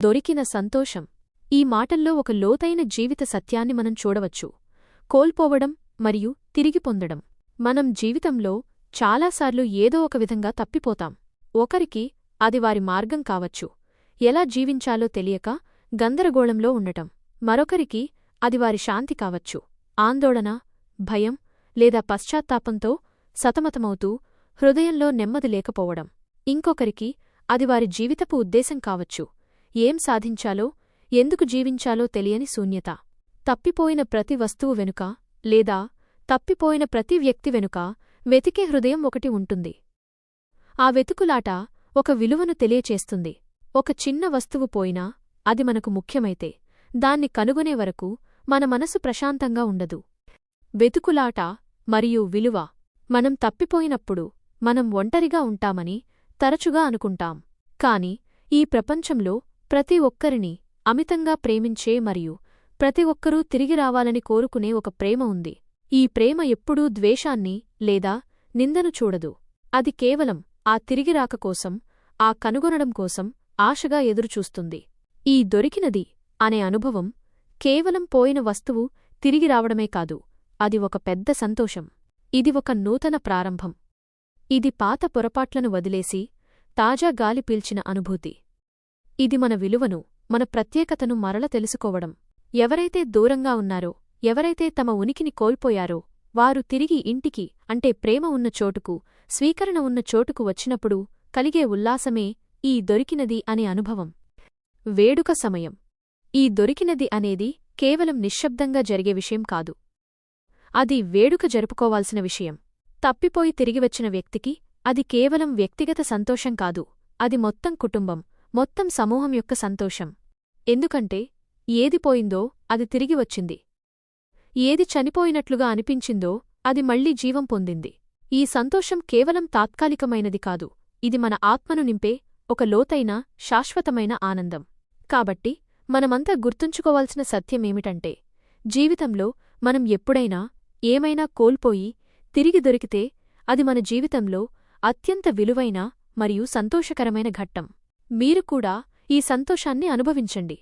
దొరికిన సంతోషం. ఈ మాటల్లో ఒక లోతైన జీవిత సత్యాన్ని మనం చూడవచ్చు. కోల్పోవడం మరియు తిరిగి పొందడం. మనం జీవితంలో చాలాసార్లు ఏదో ఒక విధంగా తప్పిపోతాం. ఒకరికి అది వారి మార్గం కావచ్చు, ఎలా జీవించాలో తెలియక గందరగోళంలో ఉండటం. మరొకరికి అది వారి శాంతి కావచ్చు, ఆందోళన, భయం లేదా పశ్చాత్తాపంతో సతమతమవుతూ హృదయంలో నెమ్మది లేకపోవడం. ఇంకొకరికి అది వారి జీవితపు ఉద్దేశం కావచ్చు, ఏం సాధించాలో, ఎందుకు జీవించాలో తెలియని శూన్యత. తప్పిపోయిన ప్రతి వస్తువు వెనుక లేదా తప్పిపోయిన ప్రతి వ్యక్తి వెనుక వెతికే హృదయం ఒకటి ఉంటుంది. ఆ వెతుకులాట ఒక విలువను తెలియచేస్తుంది. ఒక చిన్న వస్తువు పోయినా అది మనకు ముఖ్యమైతే దాన్ని కనుగొనే వరకు మన మనసు ప్రశాంతంగా ఉండదు. వెతుకులాట మరియు విలువ. మనం తప్పిపోయినప్పుడు మనం ఒంటరిగా ఉంటామని తరచుగా అనుకుంటాం. కాని ఈ ప్రపంచంలో ప్రతి ఒక్కరినీ అమితంగా ప్రేమించే మరియు ప్రతి ఒక్కరూ తిరిగి రావాలని కోరుకునే ఒక ప్రేమ ఉంది. ఈ ప్రేమ ఎప్పుడూ ద్వేషాన్ని లేదా నిందను చూడదు. అది కేవలం ఆ తిరిగిరాక కోసం, ఆ కనుగొనడం కోసం ఆశగా ఎదురుచూస్తుంది. ఈ దొరికినది అనే అనుభవం కేవలం పోయిన వస్తువు తిరిగి రావడమే కాదు, అది ఒక పెద్ద సంతోషం. ఇది ఒక నూతన ప్రారంభం. ఇది పాత పొరపాట్లను వదిలేసి తాజా గాలి పీల్చిన అనుభూతి. ఇది మన విలువను, మన ప్రత్యేకతను మరల తెలుసుకోవడం. ఎవరైతే దూరంగా ఉన్నారో, ఎవరైతే తమ ఉనికిని కోల్పోయారో, వారు తిరిగి ఇంటికి, అంటే ప్రేమ ఉన్న చోటుకు, స్వీకరణ ఉన్న చోటుకు వచ్చినప్పుడు కలిగే ఉల్లాసమే ఈ దొరికినది అనే అనుభవం. వేడుక సమయం. ఈ దొరికినది అనేది కేవలం నిశ్శబ్దంగా జరిగే విషయం కాదు. అది వేడుక జరుపుకోవాల్సిన విషయం. తప్పిపోయి తిరిగివచ్చిన వ్యక్తికి అది కేవలం వ్యక్తిగత సంతోషం కాదు, అది మొత్తం కుటుంబం, మొత్తం సమూహం యొక్క సంతోషం. ఎందుకంటే ఏది పోయిందో అది తిరిగి వచ్చింది. ఏది చనిపోయినట్లుగా అనిపించిందో అది మళ్లీ జీవం పొందింది. ఈ సంతోషం కేవలం తాత్కాలికమైనది కాదు, ఇది మన ఆత్మను నింపే ఒక లోతైన, శాశ్వతమైన ఆనందం. కాబట్టి మనమంతా గుర్తుంచుకోవాల్సిన సత్యమేమిటంటే, జీవితంలో మనం ఎప్పుడైనా ఏమైనా కోల్పోయి తిరిగి దొరికితే అది మన జీవితంలో అత్యంత విలువైన మరియు సంతోషకరమైన ఘట్టం. మీరు కూడా ఈ సంతోషాన్ని అనుభవించండి.